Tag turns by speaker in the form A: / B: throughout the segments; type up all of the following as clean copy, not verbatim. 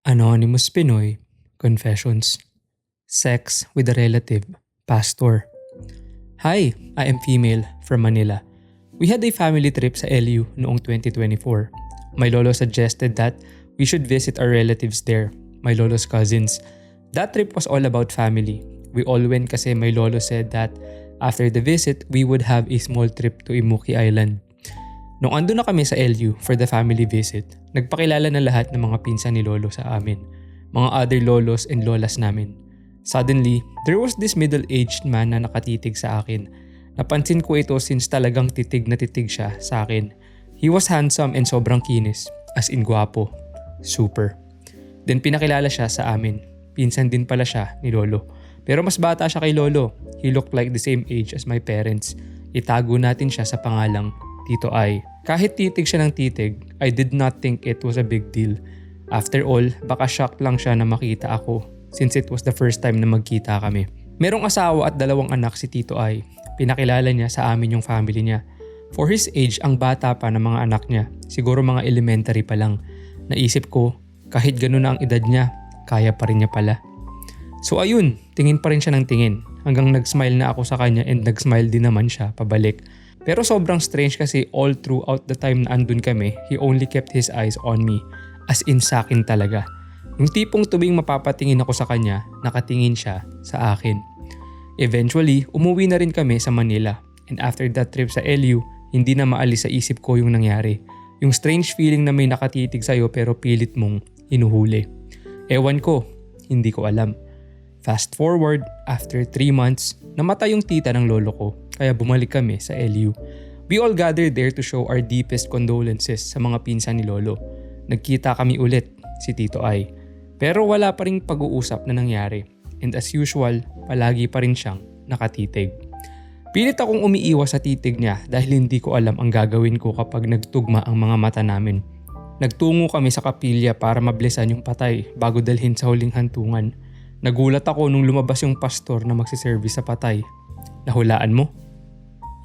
A: Anonymous Pinoy Confessions. Sex with a Relative, Pastor. Hi, I am female from Manila. We had a family trip sa LU noong 2024. My lolo suggested that we should visit our relatives there, my lolo's cousins. That trip was all about family. We all went kasi my lolo said that after the visit, we would have a small trip to Imuki Island. Nung ando na kami sa LU for the family visit, nagpakilala na lahat ng mga pinsan ni lolo sa amin, mga other lolos and lolas namin. Suddenly, there was this middle-aged man na nakatitig sa akin. Napansin ko ito since talagang titig na titig siya sa akin. He was handsome and sobrang kinis, as in gwapo. Super. Then pinakilala siya sa amin. Pinsan din pala siya ni lolo. Pero mas bata siya kay lolo. He looked like the same age as my parents. Itago natin siya sa pangalang Tito Ay. Kahit titig siya ng titig, I did not think it was a big deal. After all, baka shock lang siya na makita ako since it was the first time na magkita kami. Merong asawa at 2 anak si Tito Ay. Pinakilala niya sa amin yung family niya. For his age, ang bata pa ng mga anak niya. Siguro mga elementary pa lang. Naisip ko, kahit ganun na ang edad niya, kaya pa rin niya pala. So ayun, tingin pa rin siya ng tingin. Hanggang nag-smile na ako sa kanya and nag-smile din naman siya pabalik. Pero sobrang strange kasi all throughout the time na andun kami, he only kept his eyes on me. As in sakin talaga. Yung tipong tuwing mapapatingin ako sa kanya, nakatingin siya sa akin. Eventually, umuwi na rin kami sa Manila. And after that trip sa LU, hindi na maalis sa isip ko yung nangyari. Yung strange feeling na may nakatitig sa'yo pero pilit mong hinuhuli. Ewan ko, hindi ko alam. Fast forward, after 3 months, namatay yung tita ng lolo ko. Kaya bumalik kami sa LU. We all gathered there to show our deepest condolences sa mga pinsan ni lolo. Nagkita kami ulit, si Tito Ay. Pero wala pa ring pag-uusap na nangyari. And as usual, palagi pa rin siyang nakatitig. Pilit akong umiiwas sa titig niya dahil hindi ko alam ang gagawin ko kapag nagtugma ang mga mata namin. Nagtungo kami sa kapilya para mablesan yung patay bago dalhin sa huling hantungan. Nagulat ako nung lumabas yung pastor na magsiservice sa patay. Nahulaan mo?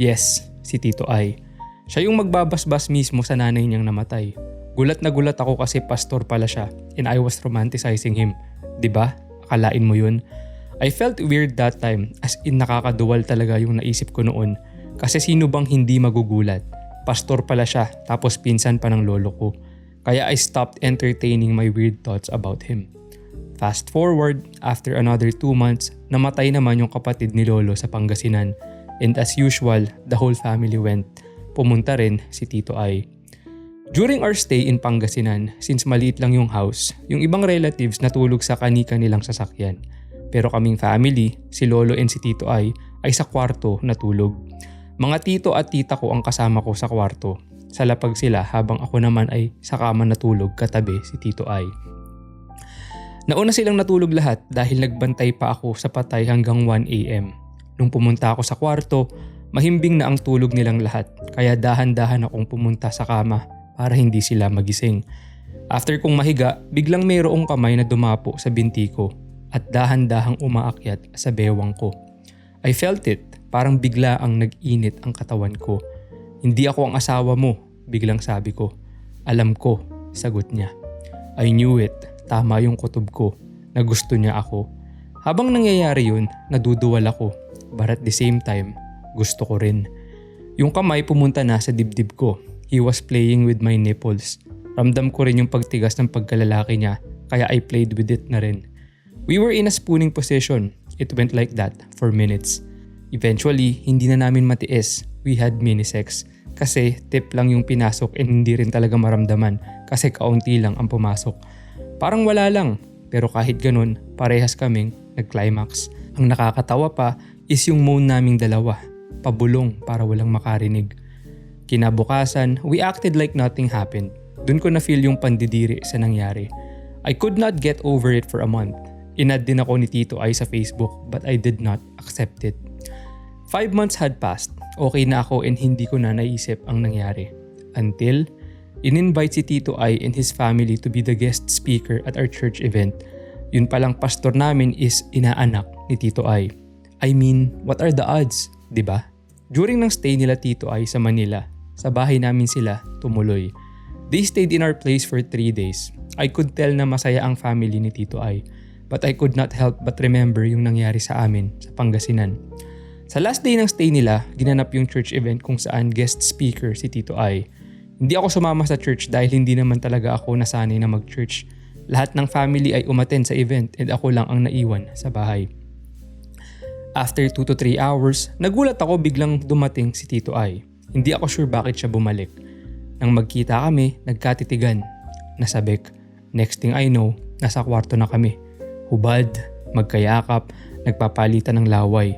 A: Yes, si Tito Ay. Siya yung magbabasbas mismo sa nanay niyang namatay. Gulat na gulat ako kasi pastor pala siya and I was romanticizing him. Diba? Akalain mo yun? I felt weird that time as in nakakaduwal talaga yung naisip ko noon. Kasi sino bang hindi magugulat? Pastor pala siya tapos pinsan pa ng lolo ko. Kaya I stopped entertaining my weird thoughts about him. Fast forward, after another 2 months, namatay naman yung kapatid ni lolo sa Pangasinan. And as usual, the whole family went. Pumunta rin si Tito Ay. During our stay in Pangasinan, since maliit lang yung house, yung ibang relatives natulog sa kani-kanilang sasakyan. Pero kaming family, si lolo and si Tito ay sa kwarto natulog. Mga tito at tita ko ang kasama ko sa kwarto. Sa lapag sila habang ako naman ay sa kama natulog katabi si Tito Ay. Nauna silang natulog lahat dahil nagbantay pa ako sa patay hanggang 1 AM. Nung pumunta ako sa kwarto, mahimbing na ang tulog nilang lahat kaya dahan-dahan akong pumunta sa kama para hindi sila magising. After kong mahiga, biglang mayroong kamay na dumapo sa binti ko at dahan-dahang umaakyat sa bewang ko. I felt it, parang bigla ang nag-init ang katawan ko. Hindi ako ang asawa mo, biglang sabi ko. Alam ko, sagot niya. I knew it, tama yung kutob ko, na gusto niya ako. Habang nangyayari yun, naduduwal ako, but at the same time, gusto ko rin. Yung kamay pumunta na sa dibdib ko. He was playing with my nipples. Ramdam ko rin yung pagtigas ng pagkalalaki niya, kaya I played with it na rin. We were in a spooning position. It went like that for minutes. Eventually, hindi na namin matiis. We had mini-sex. Kasi tip lang yung pinasok and hindi rin talaga maramdaman kasi kaunti lang ang pumasok. Parang wala lang, pero kahit ganun, parehas kaming nag-climax. Ang nakakatawa pa is yung moan naming dalawa, pabulong para walang makarinig. Kinabukasan, we acted like nothing happened. Dun ko na feel yung pandidiri sa nangyari. I could not get over it for a month. Inad din ako ni Tito Ay sa Facebook but I did not accept it. 5 months had passed. Okay na ako and hindi ko na naisip ang nangyari. Until, in-invite si Tito Ay and his family to be the guest speaker at our church event. Yun palang pastor namin is inaanak ni Tito Ay. I mean, what are the odds, diba? During ng stay nila Tito Ay sa Manila, sa bahay namin sila tumuloy. They stayed in our place for 3 days. I could tell na masaya ang family ni Tito Ay. But I could not help but remember yung nangyari sa amin sa Pangasinan. Sa last day ng stay nila, ginanap yung church event kung saan guest speaker si Tito Ay. Hindi ako sumama sa church dahil hindi naman talaga ako nasanay na mag-church. Lahat ng family ay umattend sa event and ako lang ang naiwan sa bahay. After 2 to 3 hours, nagulat ako biglang dumating si Tito Ay. Hindi ako sure bakit siya bumalik. Nang magkita kami, nagkatitigan. Nasabik. Next thing I know, nasa kwarto na kami. Hubad, magkayakap, nagpapalitan ng laway.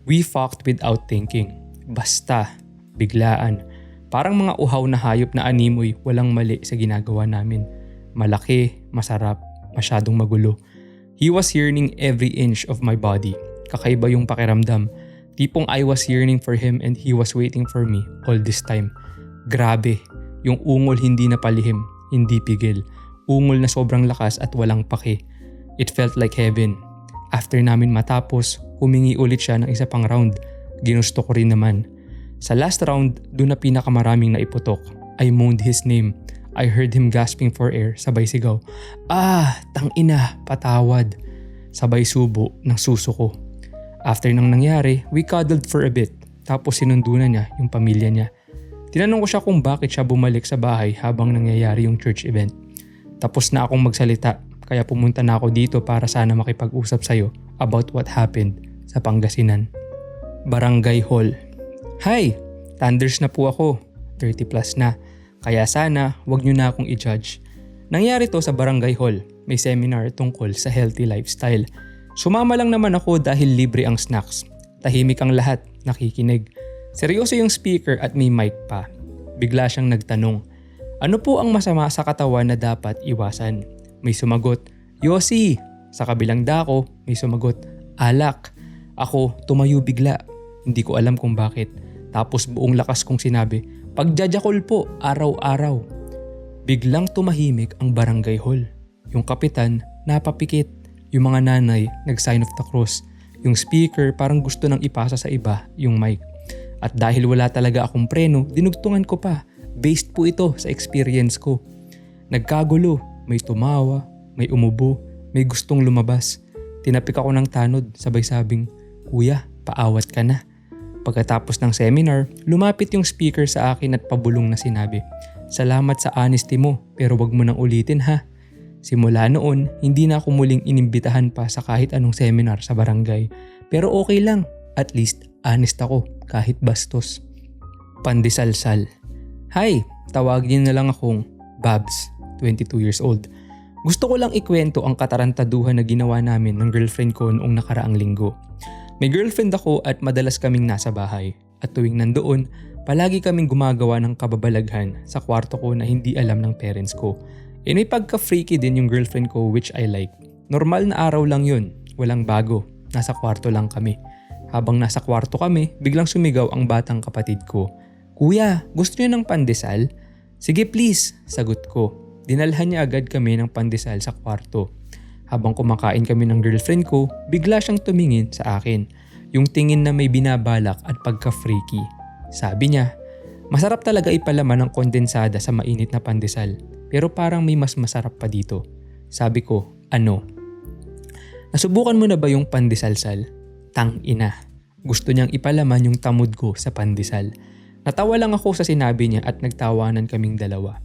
A: We fucked without thinking. Basta, biglaan. Parang mga uhaw na hayop na animoy, walang mali sa ginagawa namin. Malaki, masarap, masyadong magulo. He was yearning every inch of my body. Kakaiba yung pakiramdam. Tipong I was yearning for him and he was waiting for me all this time. Grabe, yung ungol hindi na palihim, hindi pigil. Ungol na sobrang lakas at walang pake. It felt like heaven. After namin matapos, humingi ulit siya ng isa pang round. Ginusto ko rin naman. Sa last round, doon na pinakamaraming naiputok. I moaned his name. I heard him gasping for air, sabay sigaw. Tangina, patawad. Sabay subo ng suso ko. After nang nangyari, we cuddled for a bit. Tapos sinundo na niya yung pamilya niya. Tinanong ko siya kung bakit siya bumalik sa bahay habang nangyayari yung church event. Tapos na akong magsalita, kaya pumunta na ako dito para sana makipag-usap sa'yo about what happened sa Pangasinan. Barangay Hall. Hi! Thunders na po ako. 30 plus na. Kaya sana, wag nyo na akong i-judge. Nangyari to sa Barangay Hall. May seminar tungkol sa healthy lifestyle. Sumama lang naman ako dahil libre ang snacks. Tahimik ang lahat, nakikinig. Seryoso yung speaker at may mic pa. Bigla siyang nagtanong, ano po ang masama sa katawan na dapat iwasan? May sumagot, Yossi. Sa kabilang dako, may sumagot, alak. Ako, tumayo bigla. Hindi ko alam kung bakit. Tapos buong lakas kong sinabi, pagjajakol po, araw-araw. Biglang tumahimik ang Barangay Hall. Yung kapitan, napapikit. Yung mga nanay, nag-sign of the cross. Yung speaker, parang gusto nang ipasa sa iba yung mic. At dahil wala talaga akong preno, dinugtungan ko pa. Based po ito sa experience ko. Nagkagulo, may tumawa, may umubo, may gustong lumabas. Tinapik ako ng tanod, sabay sabing, Kuya, paawat ka na. Pagkatapos ng seminar, lumapit yung speaker sa akin at pabulong na sinabi, salamat sa honesty mo, pero wag mo nang ulitin ha. Simula noon, hindi na ako muling inimbitahan pa sa kahit anong seminar sa barangay. Pero okay lang, at least honest ako kahit bastos. Pandisalsal. Hi, tawagin na lang akong Babs, 22 years old. Gusto ko lang ikwento ang katarantaduhan na ginawa namin ng girlfriend ko noong nakaraang linggo. May girlfriend ako at madalas kaming nasa bahay. At tuwing nandoon, palagi kaming gumagawa ng kababalaghan sa kwarto ko na hindi alam ng parents ko. E may pagka-freaky din yung girlfriend ko which I like. Normal na araw lang yun, walang bago, nasa kwarto lang kami. Habang nasa kwarto kami, biglang sumigaw ang batang kapatid ko. Kuya, gusto niyo ng pandesal? Sige please, sagot ko. Dinalhan niya agad kami ng pandesal sa kwarto. Habang kumakain kami ng girlfriend ko, bigla siyang tumingin sa akin. Yung tingin na may binabalak at pagka-freaky. Sabi niya, masarap talaga ipalaman ng kondensada sa mainit na pandesal. Pero parang may mas masarap pa dito. Sabi ko, ano? Nasubukan mo na ba yung pandesalsal? Tang-ina. Gusto niyang ipalaman yung tamod ko sa pandesal. Natawa lang ako sa sinabi niya at nagtawanan kaming dalawa.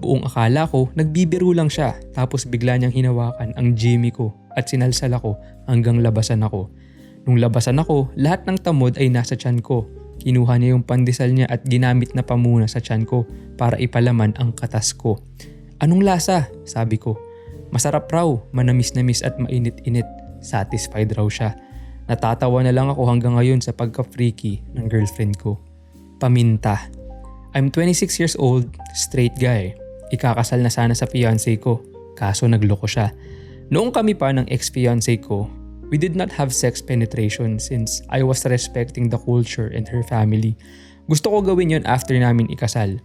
A: Buong akala ko, nagbibiro lang siya tapos bigla niyang hinawakan ang Jimmy ko at sinalsal ako hanggang labasan ako. Nung labasan ako, lahat ng tamod ay nasa tiyan ko. Kinuha niya yung pandesal niya at ginamit na pamuna sa tiyan ko para ipalaman ang katas ko. Anong lasa? Sabi ko. Masarap raw, manamis-namis at mainit-init. Satisfied raw siya. Natatawa na lang ako hanggang ngayon sa pagka-freaky ng girlfriend ko. Paminta. I'm 26 years old, straight guy. Ikakasal na sana sa fiancé ko, kaso nagloko siya. Noong kami pa ng ex-fiancé ko, we did not have sex penetration since I was respecting the culture and her family. Gusto ko gawin yon after namin ikasal.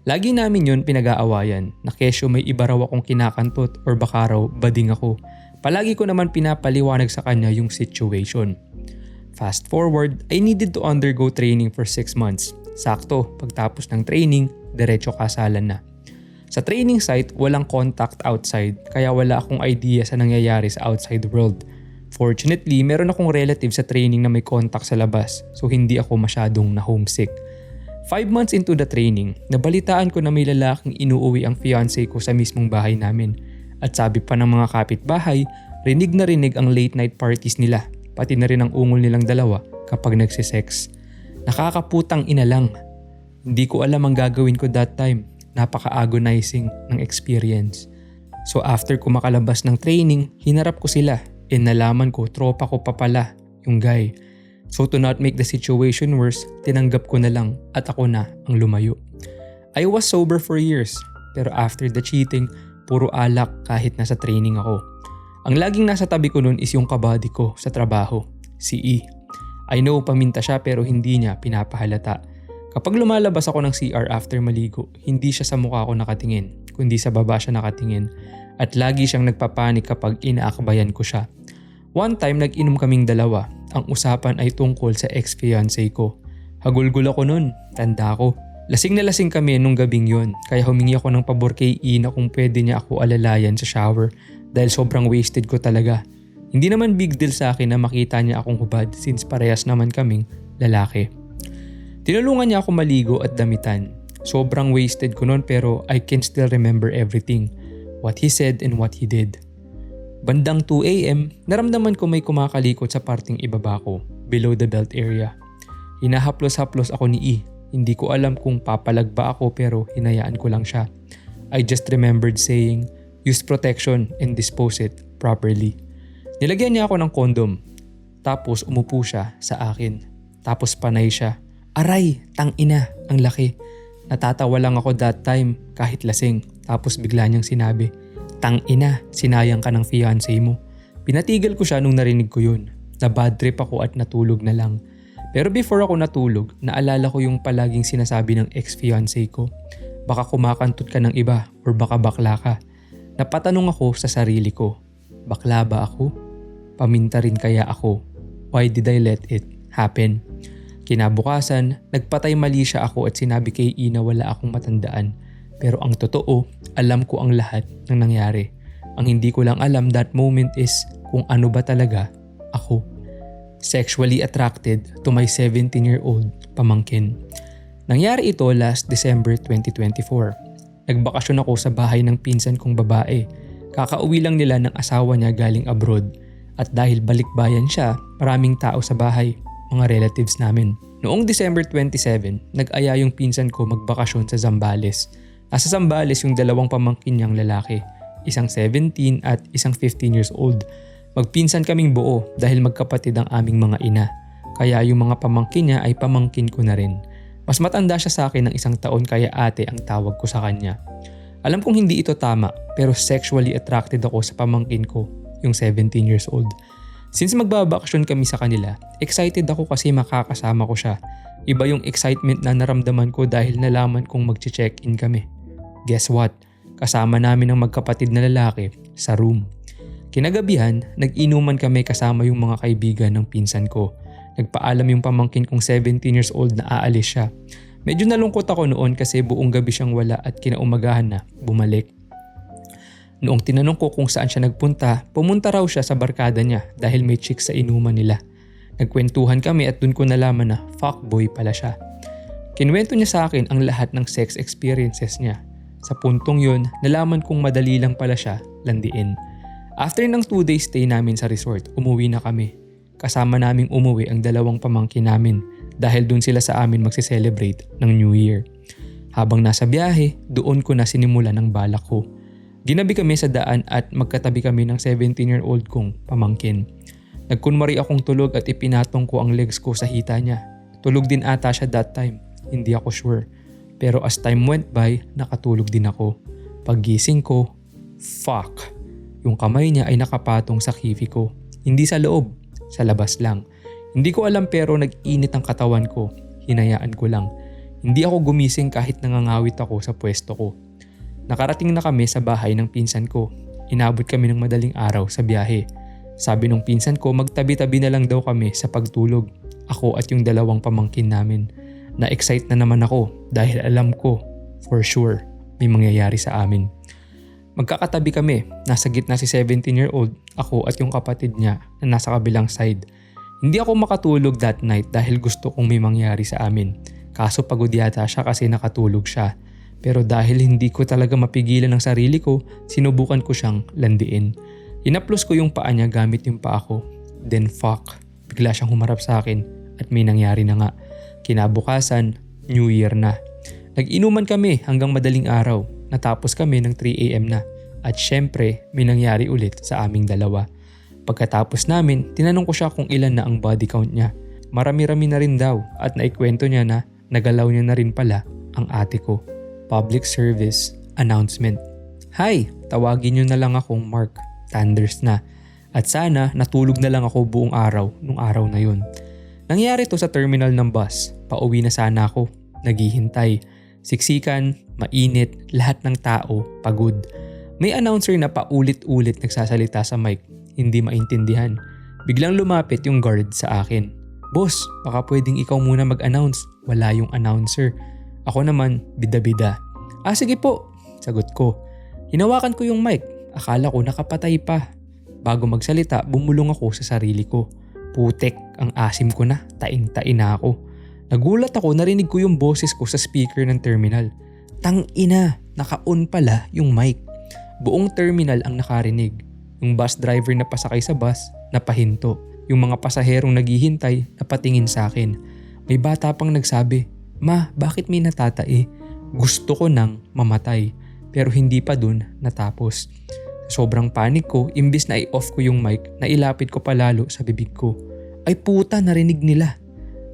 A: Lagi namin yon pinag-aawayan na kesyo may iba raw akong kinakantot or baka raw bading ako. Palagi ko naman pinapaliwanag sa kanya yung situation. Fast forward, I needed to undergo training for 6 months. Sakto, pagtapos ng training, diretso kasalan na. Sa training site, walang contact outside kaya wala akong idea sa nangyayari sa outside world. Fortunately, meron akong relative sa training na may contact sa labas so hindi ako masyadong na homesick. 5 months into the training, nabalitaan ko na may lalaking inuuwi ang fiancé ko sa mismong bahay namin. At sabi pa ng mga kapitbahay, rinig na rinig ang late night parties nila, pati na rin ang ungol nilang dalawa kapag nagsisex. Nakakaputang ina lang. Hindi ko alam ang gagawin ko that time. Napaka-agonizing ng experience. So after ko makalabas ng training, hinarap ko sila. Nalaman ko, tropa ko pa pala, yung guy. So to not make the situation worse, tinanggap ko na lang at ako na ang lumayo. I was sober for years, pero after the cheating, puro alak kahit nasa training ako. Ang laging nasa tabi ko nun is yung kabady ko sa trabaho, si E. I know paminta siya pero hindi niya pinapahalata. Kapag lumalabas ako ng CR after maligo, hindi siya sa mukha ko nakatingin, kundi sa baba siya nakatingin. At lagi siyang nagpapanik kapag inaakbayan ko siya. One time nag-inom kaming dalawa. Ang usapan ay tungkol sa ex-fiancé ko. Hagulgul ako nun, tanda ko. Lasing na lasing kami nung gabing yon, kaya humingi ako ng pabor kay Ina kung pwede niya ako alalayan sa shower dahil sobrang wasted ko talaga. Hindi naman big deal sa akin na makita niya akong hubad since parehas naman kaming lalaki. Tinulungan niya ako maligo at damitan. Sobrang wasted ko nun pero I can still remember everything. What he said and what he did. Bandang 2 AM, naramdaman ko may kumakalikot sa parting ibaba ko, below the belt area. Hinahaplos-haplos ako ni E. Hindi ko alam kung papalag ba ako pero hinayaan ko lang siya. I just remembered saying, use protection and dispose it properly. Nilagyan niya ako ng kondom. Tapos umupo siya sa akin. Tapos panay siya. Aray, tangina, ang laki. Natatawa lang ako that time kahit lasing. Tapos bigla niyang sinabi, tangina, sinayang ka ng fiancé mo. Pinatigil ko siya nung narinig ko yun. Na bad trip ako at natulog na lang. Pero before ako natulog, naalala ko yung palaging sinasabi ng ex-fiancé ko. Baka kumakantot ka ng iba or baka bakla ka. Napatanong ako sa sarili ko, bakla ba ako? Paminta rin kaya ako? Why did I let it happen? Kinabukasan, nagpatay mali siya ako at sinabi kay Ina wala akong matandaan. Pero ang totoo, alam ko ang lahat ng nangyari. Ang hindi ko lang alam that moment is kung ano ba talaga ako. Sexually attracted to my 17-year-old pamangkin. Nangyari ito last December 2024. Nagbakasyon ako sa bahay ng pinsan kong babae. Kakauwi lang nila ng asawa niya galing abroad. At dahil balikbayan siya, maraming tao sa bahay, mga relatives namin. Noong December 27, nag-aya yung pinsan ko magbakasyon sa Zambales. Nasa Zambales yung dalawang pamangkin niyang lalaki, isang 17 at isang 15 years old. Magpinsan kaming buo dahil magkapatid ang aming mga ina. Kaya yung mga pamangkin niya ay pamangkin ko na rin. Mas matanda siya sa akin ng 1 taon kaya ate ang tawag ko sa kanya. Alam kong hindi ito tama pero sexually attracted ako sa pamangkin ko, yung 17 years old. Since magbabakasyon kami sa kanila, excited ako kasi makakasama ko siya. Iba yung excitement na naramdaman ko dahil nalaman kong mag-check-in kami. Guess what? Kasama namin ang magkapatid na lalaki sa room. Kinagabihan, nag-inuman kami kasama yung mga kaibigan ng pinsan ko. Nagpaalam yung pamangkin kong 17 years old na aalis siya. Medyo nalungkot ako noon kasi buong gabi siyang wala at kinaumagahan na bumalik. Noong tinanong ko kung saan siya nagpunta, pumunta raw siya sa barkada niya dahil may chick sa inuman nila. Nagkwentuhan kami at dun ko nalaman na fuckboy pala siya. Kinwento niya sa akin ang lahat ng sex experiences niya. Sa puntong yun, nalaman kong madali lang pala siya landiin. After ng 2-day stay namin sa resort, umuwi na kami. Kasama naming umuwi ang dalawang pamangkin namin dahil dun sila sa amin magse-celebrate ng New Year. Habang nasa biyahe, doon ko na sinimulan ang balak ko. Ginabi kami sa daan at magkatabi kami ng 17-year-old kong pamangkin. Nagkunwari akong tulog at ipinatong ko ang legs ko sa hita niya. Tulog din ata siya that time, hindi ako sure. Pero as time went by, nakatulog din ako. Paggising ko, fuck! Yung kamay niya ay nakapatong sa kifi ko. Hindi sa loob, sa labas lang. Hindi ko alam pero nag-init ang katawan ko. Hinayaan ko lang. Hindi ako gumising kahit nangangawit ako sa pwesto ko. Nakarating na kami sa bahay ng pinsan ko. Inabot kami ng madaling araw sa biyahe. Sabi ng pinsan ko magtabi-tabi na lang daw kami sa pagtulog. Ako at yung dalawang pamangkin namin. Na-excite na naman ako dahil alam ko, for sure, may mangyayari sa amin. Magkakatabi kami, nasa gitna si 17-year-old, ako at yung kapatid niya na nasa kabilang side. Hindi ako makatulog that night dahil gusto kong may mangyari sa amin. Kaso pagod yata siya kasi nakatulog siya. Pero dahil hindi ko talaga mapigilan ang sarili ko, sinubukan ko siyang landiin. Hinaplos ko yung paa niya gamit yung paa ko. Then bigla siyang humarap sa akin at may nangyari na nga. Kinabukasan, New Year na. Nag-inuman kami hanggang madaling araw. Natapos kami ng 3 AM na. At syempre, may nangyari ulit sa aming dalawa. Pagkatapos namin, tinanong ko siya kung ilan na ang body count niya. Marami-rami na rin daw at naikwento niya na nagalaw niya na rin pala ang ate ko. Public service announcement. Hi! Tawagin niyo na lang akong Mark. Thunders na. At sana natulog na lang ako buong araw nung araw na yun. Nangyari to sa terminal ng bus. Pauwi na sana ako. Naghihintay. Siksikan, mainit, lahat ng tao, pagod. May announcer na paulit-ulit nagsasalita sa mic. Hindi maintindihan. Biglang lumapit yung guard sa akin. Boss, baka pwedeng ikaw muna mag-announce. Wala yung announcer. Ako naman, bida-bida. Sige po, sagot ko. Hinawakan ko yung mic. Akala ko nakapatay pa. Bago magsalita, bumulong ako sa sarili ko. Putek, ang asim ko na, tain-tain na ako. Nagulat ako, narinig ko yung boses ko sa speaker ng terminal. Tang-ina, naka-on pala yung mic. Buong terminal ang nakarinig. Yung bus driver na pasakay sa bus, napahinto. Yung mga pasaherong naghihintay, napatingin sa akin. May bata pang nagsabi, Ma, bakit may natatai? Gusto ko nang mamatay. Pero hindi pa dun natapos. Sobrang panik ko, imbis na i-off ko yung mic, nailapit ko palalo sa bibig ko. Ay puta, narinig nila.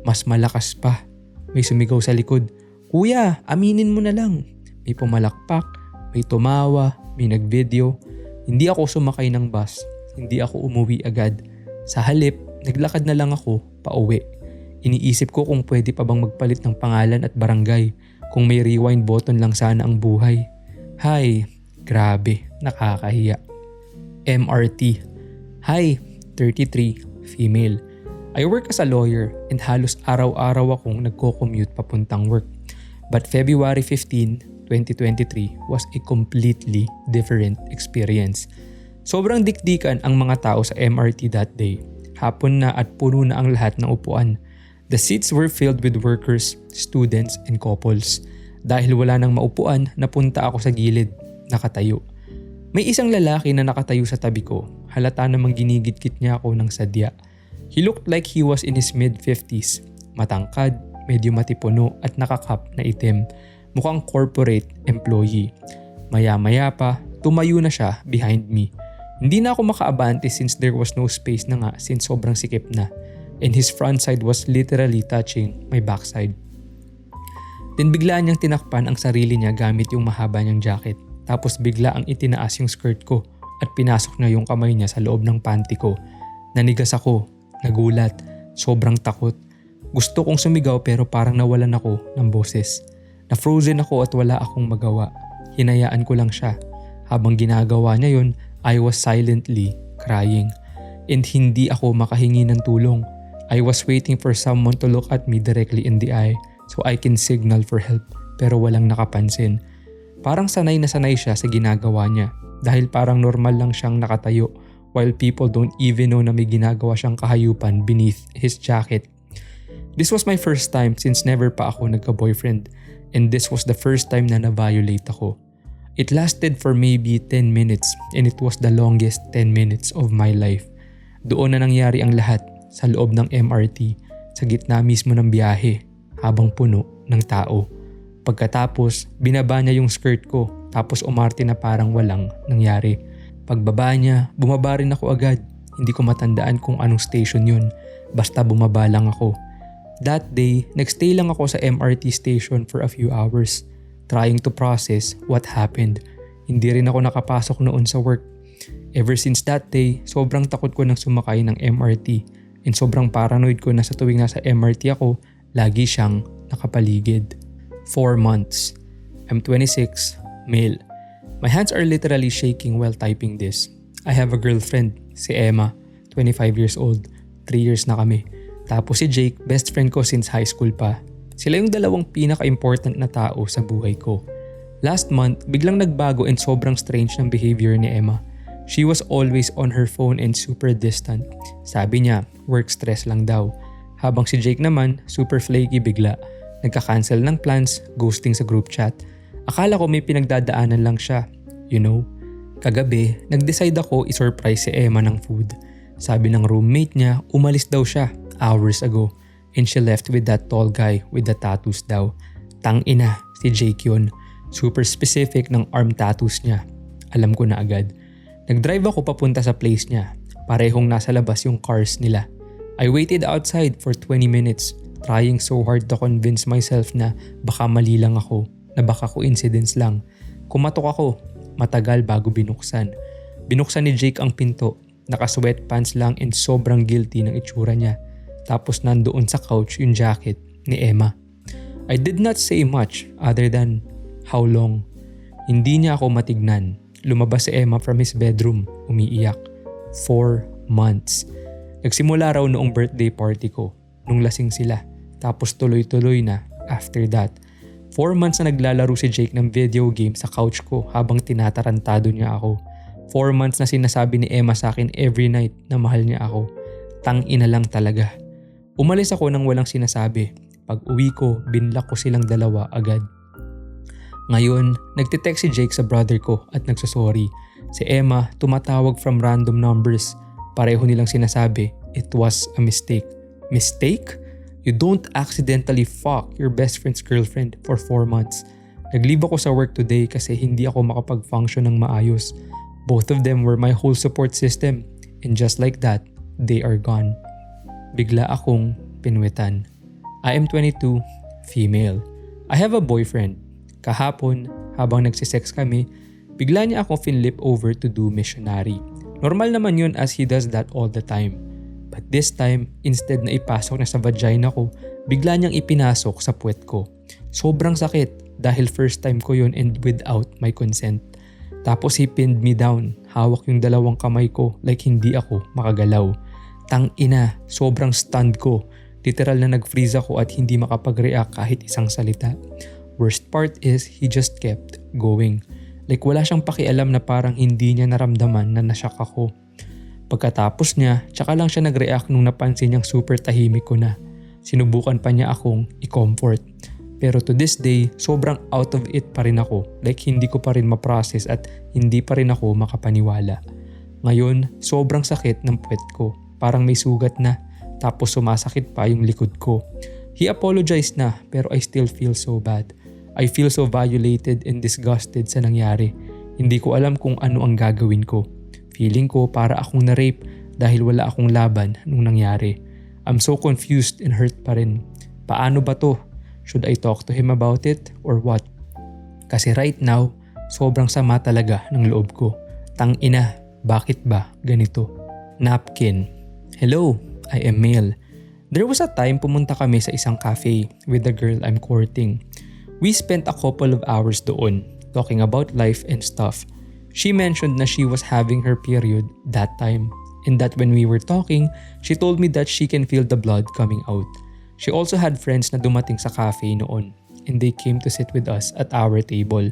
A: Mas malakas pa. May sumigaw sa likod. Kuya, aminin mo na lang. May pumalakpak, may tumawa, may nagvideo. Hindi ako sumakay ng bus. Hindi ako umuwi agad. Sa halip, naglakad na lang ako pauwi. Iniisip ko kung pwede pa bang magpalit ng pangalan at barangay. Kung may rewind button lang sana ang buhay. Hay, grabe, nakakahiya. MRT. Hi, 33, female. I work as a lawyer and halos araw-araw akong nagko-commute papuntang work. But February 15, 2023 was a completely different experience. Sobrang dikdikan ang mga tao sa MRT that day. Hapon na at puno na ang lahat ng upuan. The seats were filled with workers, students, and couples. Dahil wala nang maupuan, napunta ako sa gilid, nakatayo. May isang lalaki na nakatayo sa tabi ko. Halata namang ginigit-git niya ako ng sadya. He looked like he was in his mid-50s. Matangkad, medyo matipuno at nakakap na itim. Mukhang corporate employee. Maya-maya pa, tumayo na siya behind me. Hindi na ako makaabante since there was no space na nga since sobrang sikip na. And his front side was literally touching my backside. Then bigla niyang tinakpan ang sarili niya gamit yung mahaba niyang jacket. Tapos bigla ang itinaas yung skirt ko at pinasok niya yung kamay niya sa loob ng panty ko. Nanigas ako, nagulat, sobrang takot. Gusto kong sumigaw pero parang nawalan ako ng boses. Na-frozen ako at wala akong magawa. Hinayaan ko lang siya. Habang ginagawa niya yun, I was silently crying. And hindi ako makahingi ng tulong. I was waiting for someone to look at me directly in the eye so I can signal for help pero walang nakapansin. Parang sanay na sanay siya sa ginagawa niya dahil parang normal lang siyang nakatayo while people don't even know na may ginagawa siyang kahayupan beneath his jacket. This was my first time since never pa ako nagka-boyfriend and this was the first time na na-violate ako. It lasted for maybe 10 minutes and it was the longest 10 minutes of my life. Doon na nangyari ang lahat sa loob ng MRT sa gitna mismo ng biyahe habang puno ng tao. Pagkatapos, binaba niya yung skirt ko tapos umarte na parang walang nangyari. Pagbaba niya, bumaba rin ako agad. Hindi ko matandaan kung anong station yun. Basta bumaba lang ako. That day, nagstay lang ako sa MRT station for a few hours. Trying to process what happened. Hindi rin ako nakapasok noon sa work. Ever since that day, sobrang takot ko nang sumakay ng MRT. And sobrang paranoid ko na sa tuwing nasa MRT ako, lagi siyang nakapaligid. 4 months. I'm 26, male. My hands are literally shaking while typing this. I have a girlfriend, si Emma, 25 years old. 3 years na kami. Tapos si Jake, best friend ko since high school pa. Sila yung dalawang pinaka-important na tao sa buhay ko. Last month, biglang nagbago and sobrang strange ng behavior ni Emma. She was always on her phone and super distant. Sabi niya, work stress lang daw. Habang si Jake naman, super flaky bigla. Nagka-cancel ng plans, ghosting sa group chat. Akala ko may pinagdadaanan lang siya. You know, kagabi, nag-decide ako i-surprise si Emma ng food. Sabi ng roommate niya, umalis daw siya hours ago. And she left with that tall guy with the tattoos daw. Tang-ina, si Jake yun. Super specific ng arm tattoos niya. Alam ko na agad. Nag-drive ako papunta sa place niya. Parehong nasa labas yung cars nila. I waited outside for 20 minutes, trying so hard to convince myself na baka mali lang ako, na baka coincidence lang. Kumatok ako, matagal bago binuksan. Binuksan ni Jake ang pinto, naka-sweatpants lang and sobrang guilty ng itsura niya. Tapos nandoon sa couch yung jacket ni Emma. I did not say much other than, how long? Hindi niya ako matignan. Lumabas si Emma from his bedroom, umiiyak. 4 months. Nagsimula raw noong birthday party ko, nung lasing sila. Tapos tuloy-tuloy na after that. 4 months na naglalaro si Jake ng video game sa couch ko habang tinatarantado niya ako. 4 months na sinasabi ni Emma sa akin every night na mahal niya ako. Tang-ina lang talaga. Umalis ako nang walang sinasabi. Pag uwi ko, binlock ko silang dalawa agad. Ngayon, nagtitext si Jake sa brother ko at nagsasorry. Si Emma tumatawag from random numbers. Pareho nilang sinasabi, it was a mistake. Mistake? You don't accidentally fuck your best friend's girlfriend for 4 months. Nag-leave ako sa work today kasi hindi ako makapag-function ng maayos. Both of them were my whole support system. And just like that, they are gone. Bigla akong pinwitan. I am 22, female. I have a boyfriend. Kahapon, habang nagsisex kami, bigla niya akong finlip over to do missionary. Normal naman yun as he does that all the time. But this time, instead na ipasok na sa vagina ko, bigla niyang ipinasok sa puwet ko. Sobrang sakit dahil first time ko yun and without my consent. Tapos he pinned me down, hawak yung dalawang kamay ko like hindi ako makagalaw. Tang-ina, sobrang stunned ko. Literal na nag-freeze ako at hindi makapag-react kahit isang salita. Worst part is he just kept going. Like wala siyang pakialam na parang hindi niya naramdaman na nashock ako. Pagkatapos niya, tsaka lang siya nag-react nung napansin niyang super tahimik ko na. Sinubukan pa niya akong i-comfort. Pero to this day, sobrang out of it pa rin ako. Like hindi ko pa rin ma-process at hindi pa rin ako makapaniwala. Ngayon, sobrang sakit ng puwet ko. Parang may sugat na. Tapos sumasakit pa yung likod ko. He apologized na pero I still feel so bad. I feel so violated and disgusted sa nangyari. Hindi ko alam kung ano ang gagawin ko. Feeling ko para akong na-rape dahil wala akong laban nung nangyari. I'm so confused and hurt pa rin. Paano ba to? Should I talk to him about it or what? Kasi right now, sobrang sama talaga ng loob ko. Tang-ina, bakit ba ganito? Napkin. Hello, I am male. There was a time pumunta kami sa isang cafe with the girl I'm courting. We spent a couple of hours doon, talking about life and stuff. She mentioned na she was having her period that time, and that when we were talking, she told me that she can feel the blood coming out. She also had friends na dumating sa cafe noon, and they came to sit with us at our table.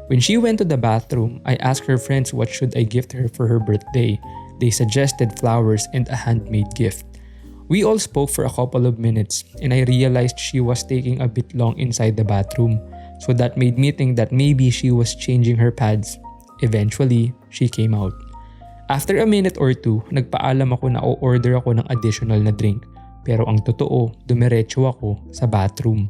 A: When she went to the bathroom, I asked her friends what should I gift her for her birthday. They suggested flowers and a handmade gift. We all spoke for a couple of minutes and I realized she was taking a bit long inside the bathroom, so that made me think that maybe she was changing her pads. Eventually, she came out. After a minute or two, nagpaalam ako na o-order ako ng additional na drink, pero ang totoo, dumiretso ako sa bathroom.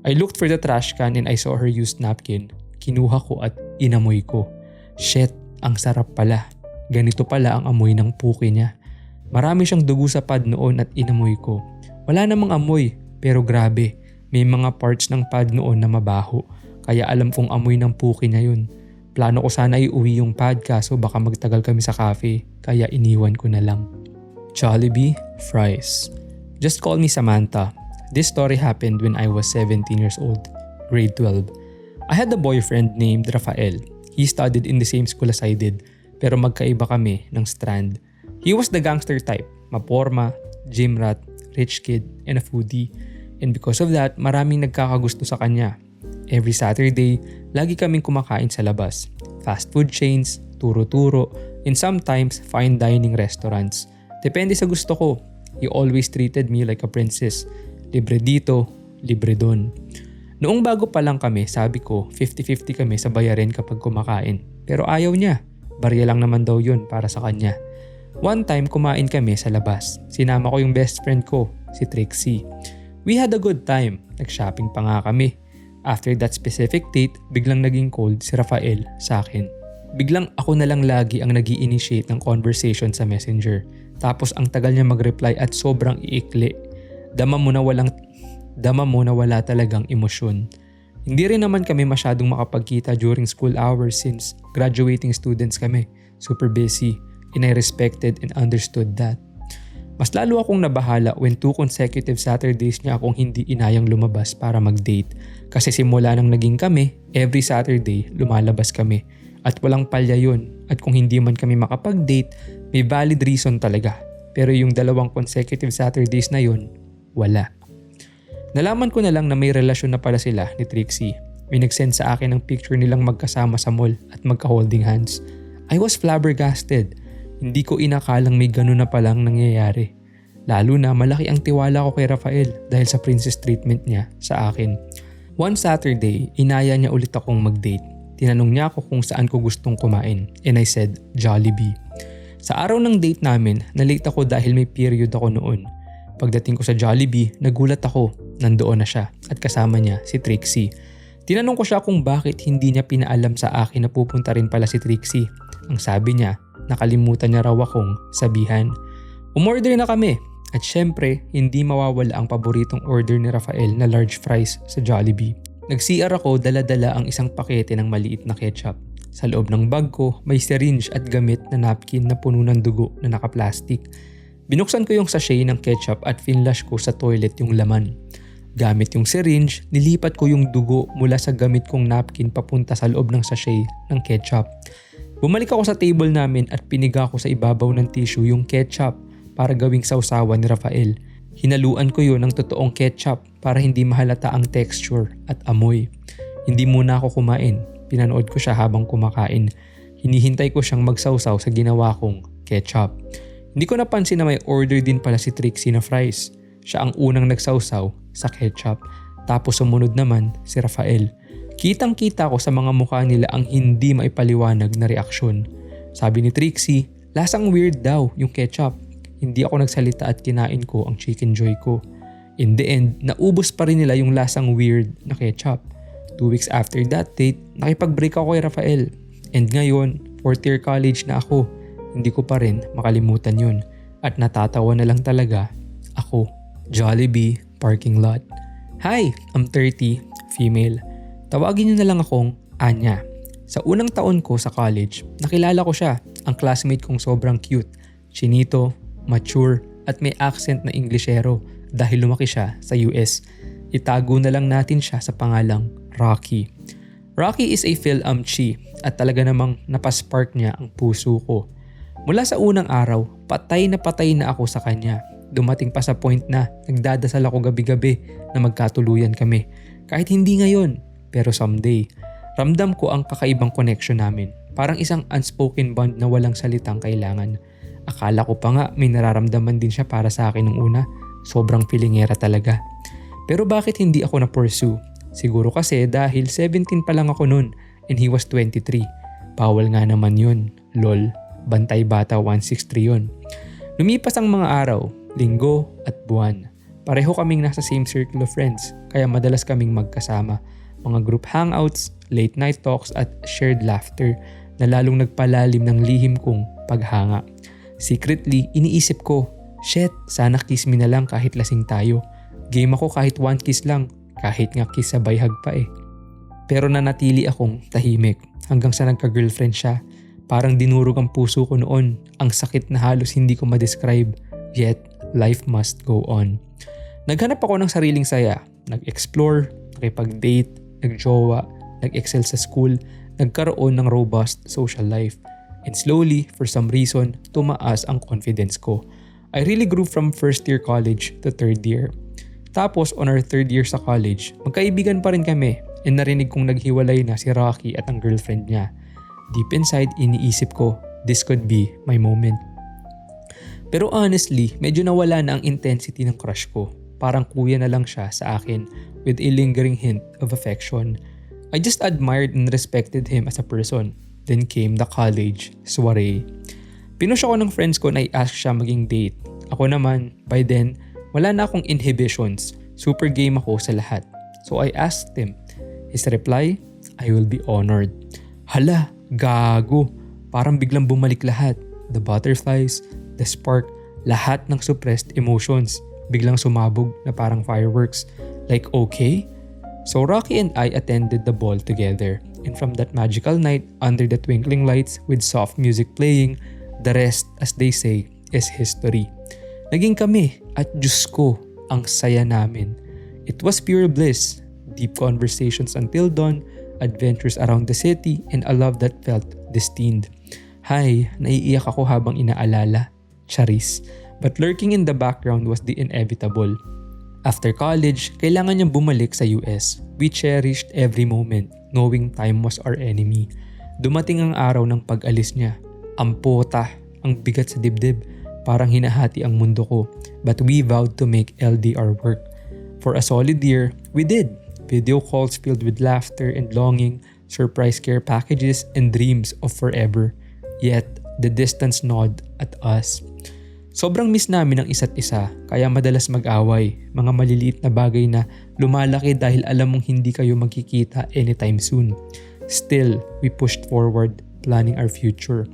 A: I looked for the trash can and I saw her used napkin. Kinuha ko at inamoy ko. Shit, ang sarap pala. Ganito pala ang amoy ng puki niya. Marami siyang dugo sa pad noon at inamoy ko. Wala namang amoy, pero grabe. May mga parts ng pad noon na mabaho. Kaya alam kong amoy ng puki niya yun. Plano ko sana iuwi yung pad kaso baka magtagal kami sa cafe. Kaya iniwan ko na lang. Jollibee fries. Just call me Samantha. This story happened when I was 17 years old, grade 12. I had a boyfriend named Rafael. He studied in the same school as I did, pero magkaiba kami ng strand. He was the gangster type, maporma, gym rat, rich kid, and a foodie. And because of that, maraming nagkakagusto sa kanya. Every Saturday, lagi kaming kumakain sa labas. Fast food chains, turo-turo, and sometimes fine dining restaurants. Depende sa gusto ko. He always treated me like a princess. Libre dito, libre doon. Noong bago pa lang kami, sabi ko 50-50 kami sa bayarin kapag kumakain. Pero ayaw niya. Barya lang naman daw yun para sa kanya. One time kumain kami sa labas. Sinama ko yung best friend ko, si Trixie. We had a good time. Nag-shopping pa nga kami. After that specific date, biglang naging cold si Rafael sa akin. Biglang ako na lang lagi ang nag-i-initiate ng conversation sa messenger. Tapos ang tagal niya mag-reply at sobrang iikli. Dama mo na wala talagang emosyon. Hindi rin naman kami masyadong makapagkita during school hours since graduating students kami. Super busy, and I respected and understood that. Mas lalo akong nabahala when 2 consecutive Saturdays niya akong hindi inayang lumabas para mag-date. Kasi simula nang naging kami, every Saturday lumalabas kami. At walang palya yun. At kung hindi man kami makapag-date, may valid reason talaga. Pero yung 2 consecutive Saturdays na yun, wala. Nalaman ko na lang na may relasyon na pala sila ni Trixie. May nag-send sa akin ng picture nilang magkasama sa mall at magka-holding hands. I was flabbergasted. Hindi ko inakalang may ganun na palang nangyayari. Lalo na malaki ang tiwala ko kay Rafael dahil sa princess treatment niya sa akin. One Saturday, inaya niya ulit akong mag-date. Tinanong niya ako kung saan ko gustong kumain and I said, Jollibee. Sa araw ng date namin, na-late ako dahil may period ako noon. Pagdating ko sa Jollibee, nagulat ako. Nandoon na siya at kasama niya si Trixie. Tinanong ko siya kung bakit hindi niya pinaalam sa akin na pupunta rin pala si Trixie. Ang sabi niya, nakalimutan niya raw akong sabihan. Umorder na kami at syempre hindi mawawala ang paboritong order ni Rafael na large fries sa Jollibee. Nag-CR ako, dala-dala ang isang pakete ng maliit na ketchup. Sa loob ng bag ko, may syringe at gamit na napkin na puno ng dugo na naka-plastic. Binuksan ko yung sachet ng ketchup at finlash ko sa toilet yung laman. Gamit yung syringe, nilipat ko yung dugo mula sa gamit kong napkin papunta sa loob ng sachet ng ketchup. Bumalik ako sa table namin at piniga ko sa ibabaw ng tissue yung ketchup para gawing sausawan ni Rafael. Hinaluan ko yun ng totoong ketchup para hindi mahalata ang texture at amoy. Hindi muna ako kumain. Pinanood ko siya habang kumakain. Hinihintay ko siyang magsawsaw sa ginawa kong ketchup. Hindi ko napansin na may order din pala si Trixie na fries. Siya ang unang nagsawsaw sa ketchup. Tapos sumunod naman si Rafael. Kitang-kita ko sa mga mukha nila ang hindi maipaliwanag na reaksyon. Sabi ni Trixie, lasang weird daw yung ketchup. Hindi ako nagsalita at kinain ko ang chicken joy ko. In the end, naubos pa rin nila yung lasang weird na ketchup. 2 weeks after that date, nakipag-break ako kay Rafael. And ngayon, 4th year college na ako. Hindi ko pa rin makalimutan yun. At natatawa na lang talaga ako. Jollibee parking lot. Hi, I'm 30, female. Tawagin niyo na lang akong Anya. Sa unang taon ko sa college, nakilala ko siya, ang classmate kong sobrang cute. Chinito, mature, at may accent na Inglesero dahil lumaki siya sa US. Itago na lang natin siya sa pangalang Rocky. Rocky is a Phil-Amchi at talaga namang napaspark niya ang puso ko. Mula sa unang araw, patay na ako sa kanya. Dumating pa sa point na nagdadasal ako gabi-gabi na magkatuluyan kami. Kahit hindi ngayon, pero someday. Ramdam ko ang kakaibang connection namin. Parang isang unspoken bond na walang salitang kailangan. Akala ko pa nga may nararamdaman din siya para sa akin nung una. Sobrang pilingera talaga. Pero bakit hindi ako na-pursue? Siguro kasi dahil 17 pa lang ako noon and he was 23. Bawal nga naman yun. Lol, bantay bata 163 yun. Lumipas ang mga araw, linggo at buwan. Pareho kaming nasa same circle of friends kaya madalas kaming magkasama. Mga group hangouts, late night talks at shared laughter na lalong nagpalalim ng lihim kong paghanga. Secretly, iniisip ko, shit, sana kiss me na lang kahit lasing tayo. Game ako kahit 1 kiss lang, kahit nga kiss sabay hug pa eh. Pero nanatili akong tahimik hanggang sa nagka-girlfriend siya. Parang dinurog ang puso ko noon, ang sakit na halos hindi ko ma-describe. Yet, life must go on. Naghanap ako ng sariling saya. Nag-explore, nakipag-date, nag-jowa, nag-excel sa school, nagkaroon ng robust social life. And slowly, for some reason, tumaas ang confidence ko. I really grew from first year college to third year. Tapos, on our third year sa college, magkaibigan pa rin kami. and narinig kong naghiwalay na si Rocky at ang girlfriend niya. Deep inside, iniisip ko, this could be my moment. Pero honestly, medyo nawala na ang intensity ng crush ko. Parang kuya na lang siya sa akin with a lingering hint of affection. I just admired and respected him as a person. Then came the college soiree. Pinush ako ng friends ko na i-ask siya maging date. Ako naman, by then, wala na akong inhibitions. Super game ako sa lahat. So I asked him. His reply, I will be honored. Hala, gago. Parang biglang bumalik lahat. The butterflies, the spark, lahat ng suppressed emotions. Biglang sumabog na parang fireworks. Like, okay? So Rocky and I attended the ball together. And from that magical night, under the twinkling lights with soft music playing, the rest, as they say, is history. Naging kami at Diyos ko, ang saya namin. It was pure bliss, deep conversations until dawn, adventures around the city, and a love that felt destined. Hay, naiiyak ako habang inaalala. Charis. But lurking in the background was the inevitable. After college, kailangan niyang bumalik sa US. We cherished every moment, knowing time was our enemy. Dumating ang araw ng pag-alis niya. Ang puta, ang bigat sa dibdib, parang hinahati ang mundo ko. But we vowed to make LDR work. For a solid year, we did. Video calls filled with laughter and longing, surprise care packages, and dreams of forever. Yet, the distance gnawed at us. Sobrang miss namin ang isa't isa, kaya madalas mag-away, mga maliliit na bagay na lumalaki dahil alam mong hindi kayo magkikita anytime soon. Still, we pushed forward, planning our future.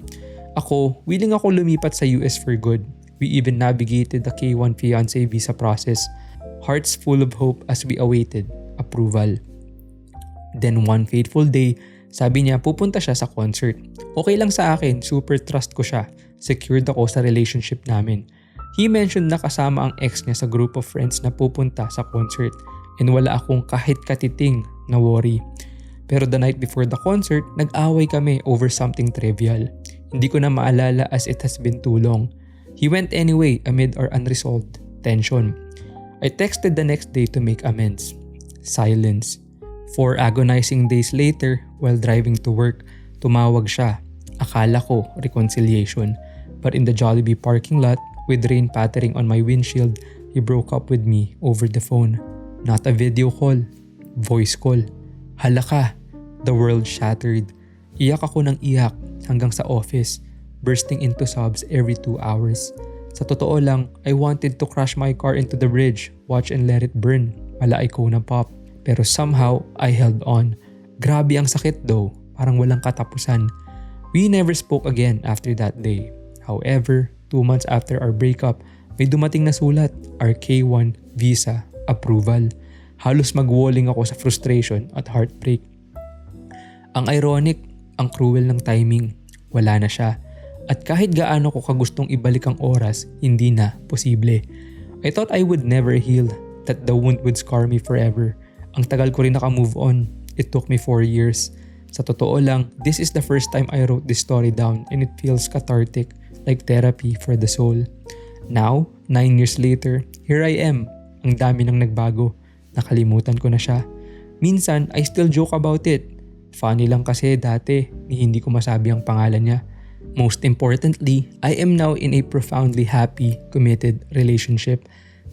A: Ako, willing ako lumipat sa US for good. We even navigated the K1 fiancé visa process, hearts full of hope as we awaited approval. Then one fateful day, sabi niya pupunta siya sa concert. Okay lang sa akin, super trust ko siya. Secured ako sa relationship namin. He mentioned na kasama ang ex niya sa group of friends na pupunta sa concert and wala akong kahit katiting na worry. Pero the night before the concert, nag-away kami over something trivial. Hindi ko na maalala as it has been too long. He went anyway amid our unresolved tension. I texted the next day to make amends. Silence. 4 agonizing days later, while driving to work, tumawag siya. Akala ko reconciliation. But in the Jollibee parking lot, with rain pattering on my windshield, he broke up with me over the phone. Not a video call. Voice call. Hala ka. The world shattered. Iyak ako ng iyak hanggang sa office, bursting into sobs every 2 hours. Sa totoo lang, I wanted to crash my car into the bridge, watch and let it burn. Malaay ko na pop. Pero somehow, I held on. Grabe ang sakit though, parang walang katapusan. We never spoke again after that day. However, 2 months after our breakup, may dumating na sulat, our K1 visa approval. Halos magwalling ako sa frustration at heartbreak. Ang ironic, ang cruel ng timing, wala na siya. At kahit gaano ko kagustong ibalik ang oras, hindi na posible. I thought I would never heal, that the wound would scar me forever. Ang tagal ko rin naka-move on. It took me 4 years. Sa totoo lang, this is the first time I wrote this story down and it feels cathartic, like therapy for the soul. Now, 9 years later, here I am. Ang dami nang nagbago. Nakalimutan ko na siya. Minsan, I still joke about it. Funny lang kasi dati, hindi ko masabi ang pangalan niya. Most importantly, I am now in a profoundly happy, committed relationship.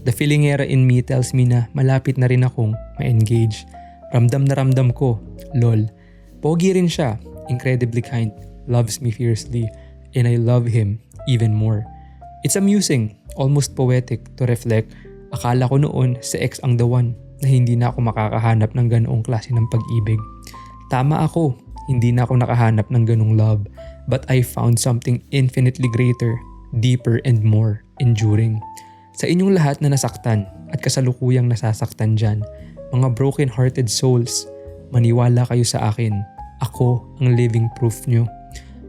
A: The feelingera in me tells me na malapit na rin akong ma-engage. Ramdam na ramdam ko, lol. Pogi rin siya, incredibly kind, loves me fiercely, and I love him even more. It's amusing, almost poetic to reflect. Akala ko noon si ex ang the one na hindi na ako makakahanap ng ganoong klase ng pag-ibig. Tama ako, hindi na ako nakahanap ng ganong love, but I found something infinitely greater, deeper and more enduring. Sa inyong lahat na nasaktan at kasalukuyang nasasaktan dyan, mga broken-hearted souls, maniwala kayo sa akin. Ako ang living proof nyo.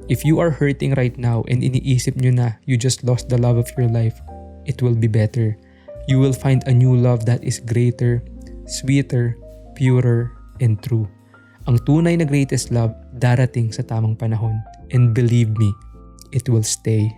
A: If you are hurting right now and iniisip nyo na you just lost the love of your life, it will be better. You will find a new love that is greater, sweeter, purer, and true. Ang tunay na greatest love darating sa tamang panahon. And believe me, it will stay.